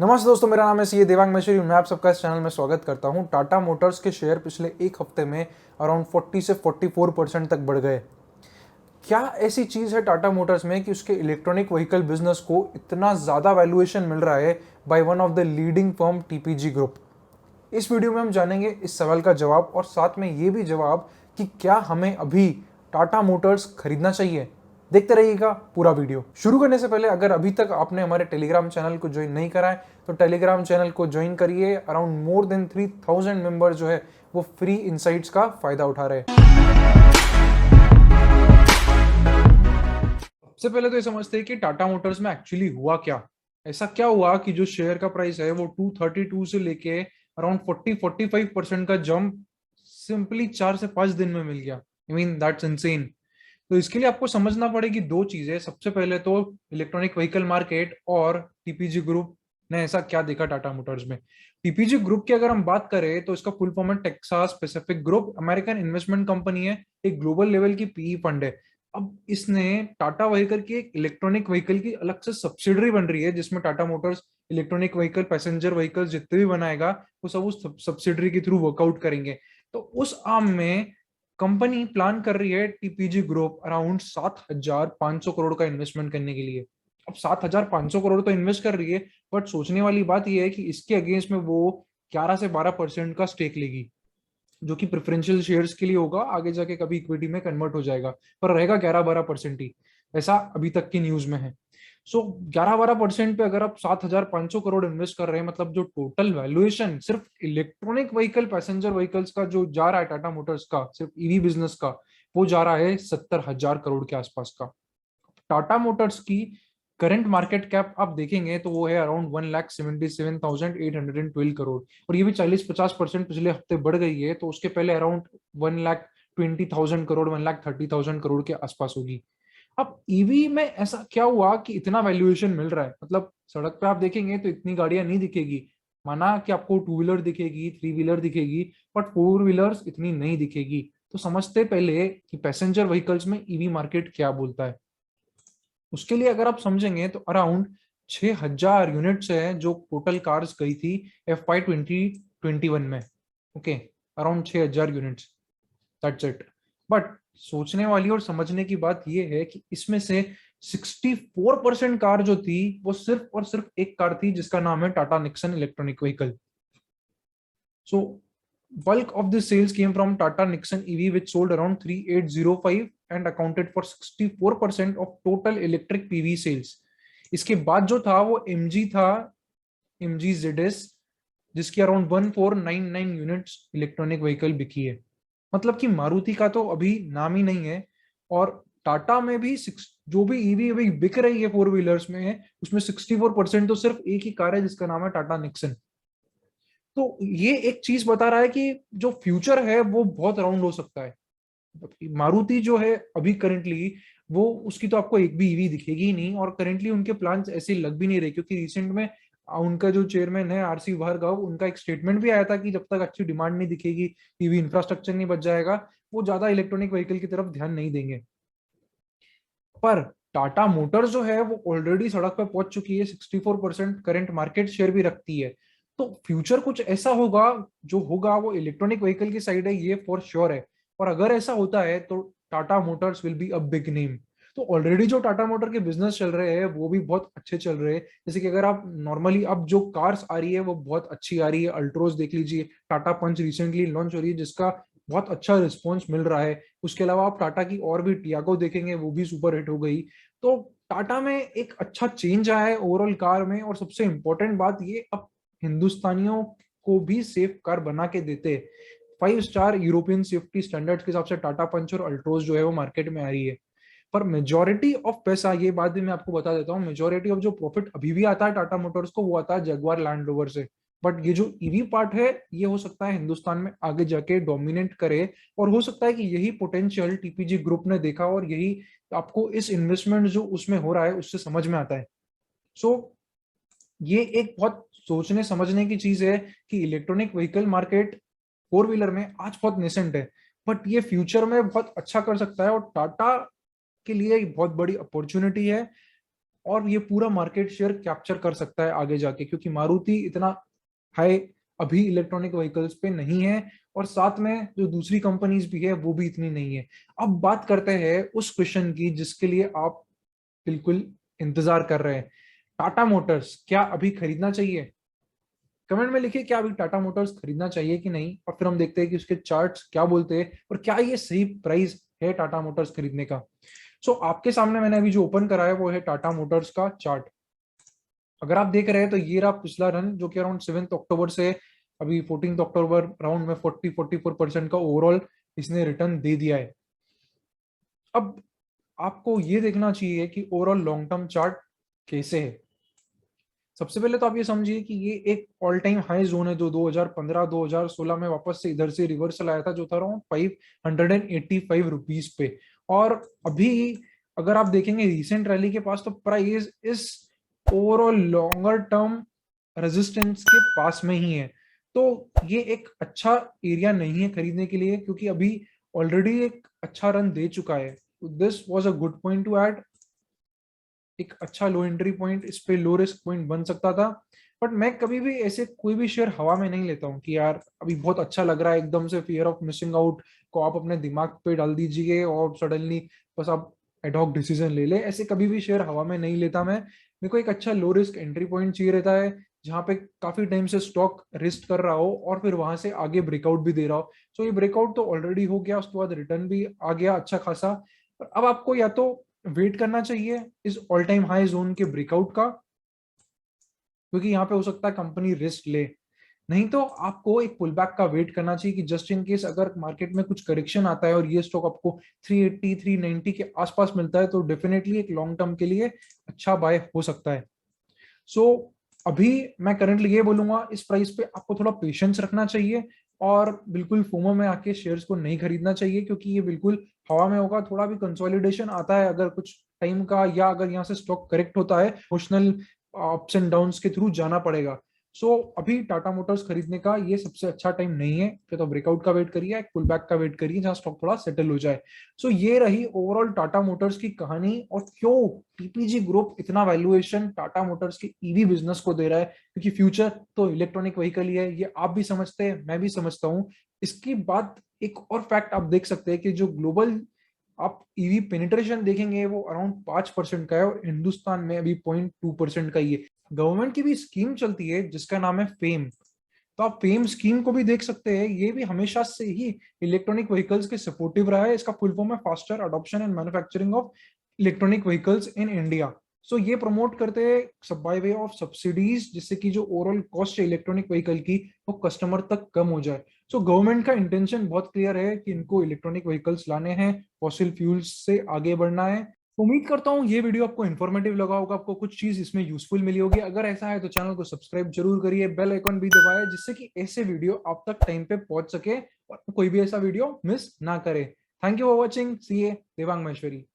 नमस्ते दोस्तों, मेरा नाम है सी देवांग महेश्वरी। मैं आप सबका इस चैनल में स्वागत करता हूं। टाटा मोटर्स के शेयर पिछले एक हफ्ते में अराउंड 40 से 44% तक बढ़ गए। क्या ऐसी चीज़ है टाटा मोटर्स में कि उसके इलेक्ट्रॉनिक व्हीकल बिजनेस को इतना ज़्यादा वैल्यूएशन मिल रहा है by one of the leading firm TPG group? इस वीडियो में हम जानेंगे इस सवाल का जवाब और साथ में ये भी जवाब कि क्या हमें अभी टाटा मोटर्स खरीदना चाहिए। देखते रहिएगा पूरा वीडियो। शुरू करने से पहले अगर अभी तक आपने हमारे टेलीग्राम चैनल को ज्वाइन नहीं करा है तो टेलीग्राम चैनल को ज्वाइन करिए। अराउंड मोर देन 3000 मेंबर जो है वो फ्री इनसाइट्स का फायदा उठा रहे हैं। सबसे पहले तो ये समझते हैं कि टाटा मोटर्स में एक्चुअली हुआ क्या। ऐसा क्या हुआ कि जो शेयर का प्राइस है वो 232 से लेके अराउंड 40-45% का जंप सिंपली 4 से 5 दिन में मिल गया। I mean that's insane. तो इसके लिए आपको समझना पड़ेगी दो चीजें। सबसे पहले तो इलेक्ट्रॉनिक व्हीकल मार्केट और टीपीजी ग्रुप ने ऐसा क्या देखा टाटा मोटर्स में। टीपीजी ग्रुप की अगर हम बात करें तो इसका फुल फॉर्म है Texas Pacific group. American investment company है, एक ग्लोबल लेवल की पीई फंड है। अब इसने टाटा व्हीकल की एक इलेक्ट्रॉनिक व्हीकल की अलग से सब्सिडरी बन रही है जिसमें Tata Motors electronic vehicle passenger vehicle जितने भी बनाएगा वो सब उस सब्सिडरी के थ्रू वर्कआउट करेंगे। तो उस आर्म में कंपनी प्लान कर रही है टीपीजी ग्रुप अराउंड 7,500 करोड़ का इन्वेस्टमेंट करने के लिए। अब 7,500 करोड़ तो इन्वेस्ट कर रही है, बट सोचने वाली बात यह है कि इसके अगेंस्ट में वो 11 से 12% का स्टेक लेगी, जो कि प्रेफरेंशियल शेयर्स के लिए होगा, आगे जाके कभी इक्विटी में कन्वर्ट हो जाएगा, पर रहेगा 11-12% ही। ऐसा अभी तक की न्यूज में है। सो 11-12% पे अगर आप 7,500 करोड़ इन्वेस्ट कर रहे हैं, मतलब जो टोटल वैल्यूएशन सिर्फ इलेक्ट्रॉनिक व्हीकल पैसेंजर व्हीकल्स का जो जा रहा है टाटा मोटर्स का, सिर्फ ईवी बिजनेस का, वो जा रहा है 70,000 करोड़ के आसपास का। टाटा मोटर्स की करंट मार्केट कैप आप देखेंगे तो वो है अराउंड 1,77,812 करोड़, और ये भी 40-50% पिछले हफ्ते बढ़ गई है। तो उसके पहले अराउंड 1,20,000 करोड़, 1,30,000 करोड़ के आसपास होगी। अब ईवी में ऐसा क्या हुआ कि इतना वैल्यूएशन मिल रहा है? मतलब सड़क पे आप देखेंगे तो इतनी गाड़ियां नहीं दिखेगी। माना कि आपको टू व्हीलर दिखेगी, थ्री व्हीलर दिखेगी, बट फोर व्हीलर्स इतनी नहीं दिखेगी। तो समझते पहले कि पैसेंजर व्हीकल्स में ईवी मार्केट क्या बोलता है। उसके लिए अगर आप समझेंगे तो अराउंड 6,000 यूनिट्स है जो टोटल कार्स गई थी FY 2021 में। Okay, around 6,000 units, that's it. But सोचने वाली और समझने की बात यह है कि इसमें से 64% कार जो थी वो सिर्फ और सिर्फ एक कार थी जिसका नाम है Tata Nixon electronic vehicle. So bulk of the sales came from Tata Nixon EV, which sold around 3,805 and accounted for 64% of total electric PV sales. इसके बाद जो था वो MG था, MG ZS, जिसकी अराउंड 1,499 यूनिट्स इलेक्ट्रॉनिक व्हीकल बिकी है। मतलब कि मारुति का तो अभी नाम ही नहीं है। और टाटा में भी जो भी ईवी अभी बिक रही है फोर व्हीलर्स में, उसमें 64% तो सिर्फ एक ही कार है जिसका नाम है टाटा निक्सन। तो ये एक चीज बता रहा है कि जो फ्यूचर है वो बहुत राउंड हो सकता है। मारुति जो है अभी करेंटली, वो उसकी तो आपको एक भी ईवी दिखेगी ही नहीं, और करेंटली उनके प्लान्स ऐसे लग भी नहीं रहे, क्योंकि रिसेंट में उनका जो चेयरमैन है RC भार्गव, उनका एक स्टेटमेंट भी आया था कि जब तक अच्छी डिमांड नहीं दिखेगी, ईवी इंफ्रास्ट्रक्चर नहीं बच जाएगा, वो ज्यादा इलेक्ट्रॉनिक व्हीकल की तरफ ध्यान नहीं देंगे। पर टाटा मोटर्स जो है वो ऑलरेडी सड़क पर पहुंच चुकी है, 64% करंट मार्केट शेयर भी रखती है। तो फ्यूचर कुछ ऐसा होगा, जो होगा वो इलेक्ट्रॉनिक व्हीकल की साइड है, ये फॉर श्योर है। और अगर ऐसा होता है तो Tata Motors will be a big name. तो ऑलरेडी जो टाटा मोटर के बिजनेस चल रहे हैं वो भी बहुत अच्छे चल रहे हैं। जैसे कि अगर आप नॉर्मली अब जो कार्स आ रही है वो बहुत अच्छी आ रही है। अल्ट्रोज देख लीजिए, टाटा पंच रिसेंटली लॉन्च हो रही है जिसका बहुत अच्छा रिस्पॉन्स मिल रहा है। उसके अलावा आप टाटा की और भी टियागो देखेंगे, वो भी सुपर हिट हो गई। तो टाटा में एक अच्छा चेंज आया है ओवरऑल कार में। और सबसे इंपॉर्टेंट बात ये, अब हिंदुस्तानियों को भी सेफ कार बना के देते। 5 स्टार यूरोपियन सेफ्टी स्टैंडर्ड्स के हिसाब से टाटा पंच और अल्ट्रोज जो है वो मार्केट में आ रही है। पर मेजोरिटी ऑफ पैसा, ये बात भी मैं आपको बता देता हूँ, मेजोरिटी ऑफ जो प्रॉफिट अभी भी आता है टाटा मोटर्स को वो आता है जगुआर लैंड रोवर से। बट ये जो ईवी पार्ट है ये हो सकता है हिंदुस्तान में आगे जाके डोमिनेट करे। और हो सकता है कि यही पोटेंशियल टीपीजी ग्रुप ने देखा, और यही आपको इस इन्वेस्टमेंट जो उसमें हो रहा है उससे समझ में आता है। सो ये एक बहुत सोचने समझने की चीज है कि electronic vehicle market four wheeler में आज बहुत नेसेंट है, बट ये फ्यूचर में बहुत अच्छा कर सकता है, और टाटा के लिए एक बहुत बड़ी अपॉर्चुनिटी है। और ये पूरा मार्केट शेयर कैप्चर कर सकता है आगे जाके, क्योंकि मारुति इतना हाई अभी इलेक्ट्रॉनिक व्हीकल्स पे नहीं है, और साथ में जो दूसरी कंपनीज भी है वो भी इतनी नहीं है। अब बात करते हैं उस क्वेश्चन की जिसके लिए आप बिल्कुल इंतजार कर रहे हैं, टाटा मोटर्स क्या अभी खरीदना चाहिए? कमेंट में लिखिए क्या अभी टाटा मोटर्स खरीदना चाहिए कि नहीं, और फिर हम देखते हैं कि उसके चार्ट्स क्या बोलते हैं और क्या ये सही प्राइस है टाटा मोटर्स खरीदने का। सो आपके सामने मैंने अभी जो ओपन करा है वो है टाटा मोटर्स का चार्ट। अगर आप देख रहे हैं तो ये रहा पिछला रन, जो कि अराउंड 7 अक्टूबर से अभी 14 अक्टूबर राउंड में 44% का ओवरऑल इसने रिटर्न दे दिया है। अब आपको ये देखना चाहिए कि ओवरऑल लॉन्ग टर्म चार्ट कैसे है। सबसे पहले तो आप ये समझिए कि ये एक ऑल टाइम हाई जोन है जो 2015-2016 में वापस से इधर से रिवर्सल आया था, जो था अराउंड 585 रुपीज पे। और अभी अगर आप देखेंगे रिसेंट रैली के पास, तो प्राइस इस ओवरऑल लॉन्गर टर्म रेजिस्टेंस के पास में ही है। तो ये एक अच्छा एरिया नहीं है खरीदने के लिए, क्योंकि अभी ऑलरेडी एक अच्छा रन दे चुका है। This was a good point two add, एक अच्छा लो एंट्री पॉइंट, इस पे लो रिस्क पॉइंट बन सकता था। बट मैं कभी भी ऐसे कोई भी शेयर हवा में नहीं लेता हूँ कि यार अभी बहुत अच्छा लग रहा है, एकदम से फियर ऑफ मिसिंग आउट को आप अपने दिमाग पे डाल दीजिए और सडनली बस आप एडॉक डिसीजन ले ले। ऐसे कभी भी शेयर हवा में नहीं लेता मैं। मेरे को एक अच्छा लो रिस्क एंट्री पॉइंट चाहिए रहता है, जहां पे काफी टाइम से स्टॉक रिस्ट कर रहा हो और फिर वहां से आगे ब्रेकआउट भी दे रहा हो। सो ये ब्रेकआउट तो ऑलरेडी हो गया, उसके बाद रिटर्न भी आ गया अच्छा खासा। अब आपको या तो वेट करना चाहिए इस ऑल टाइम हाई जोन के ब्रेकआउट का, क्योंकि यहाँ पे हो सकता है कंपनी रिस्क ले, नहीं तो आपको एक पुल बैक का वेट करना चाहिए कि जस्ट इन केस अगर मार्केट में कुछ करेक्शन आता है और ये स्टॉक आपको 380 390 के आसपास मिलता है, तो डेफिनेटली एक लॉन्ग टर्म के लिए अच्छा बाय हो सकता है। सो अभी मैं करंटली ये बोलूंगा, इस प्राइस पे आपको थोड़ा पेशेंस रखना चाहिए और बिल्कुल फोमो में आके शेयर्स को नहीं खरीदना चाहिए, क्योंकि ये बिल्कुल हवा में होगा। थोड़ा भी कंसोलिडेशन आता है अगर कुछ टाइम का, या अगर यहाँ से स्टॉक करेक्ट होता है, इमोशनल अप्स एंड डाउन्स के थ्रू जाना पड़ेगा। सो अभी टाटा मोटर्स खरीदने का ये सबसे अच्छा टाइम नहीं है, फिर तो ब्रेकआउट का वेट करिए, एक पुल बैक का वेट करिए जहां स्टॉक थोड़ा सेटल हो जाए। सो ये रही ओवरऑल टाटा मोटर्स की कहानी, और क्यों टीपीजी ग्रुप इतना वैल्यूएशन टाटा मोटर्स के ईवी बिजनेस को दे रहा है, क्योंकि फ्यूचर तो इलेक्ट्रॉनिक व्हीकल ही है। ये आप भी समझते हैं, मैं भी समझता हूँ। इसकी बात एक और फैक्ट आप देख सकते हैं कि जो ग्लोबल आप ईवी पेनिट्रेशन देखेंगे वो अराउंड 5% का है, और हिंदुस्तान में अभी 0.2% का ही है। गवर्नमेंट की भी स्कीम चलती है जिसका नाम है फेम, तो आप फेम स्कीम को भी देख सकते हैं। ये भी हमेशा से ही इलेक्ट्रॉनिक व्हीकल्स के सपोर्टिव रहा है। इसका फुल फॉर्म है faster adoption and manufacturing of electronic vehicles in India. So ये प्रमोट करते हैं सब बाय वे ऑफ सब्सिडीज, जिससे कि जो ओवरऑल कॉस्ट है इलेक्ट्रॉनिक व्हीकल की वो कस्टमर तक कम हो जाए। सो गवर्नमेंट का इंटेंशन बहुत क्लियर है कि इनको इलेक्ट्रॉनिक व्हीकल्स लाने हैं, फॉसिल फ्यूल्स से आगे बढ़ना है। उम्मीद करता हूँ ये वीडियो आपको इन्फॉर्मेटिव लगा होगा, आपको कुछ चीज इसमें यूजफुल मिली होगी। अगर ऐसा है तो चैनल को सब्सक्राइब जरूर करिए, बेल आइकन भी दबाएं, जिससे कि ऐसे वीडियो आप तक टाइम पे पहुंच सके और कोई भी ऐसा वीडियो मिस ना करे। Thank you for watching, C A Devang Maheshwari.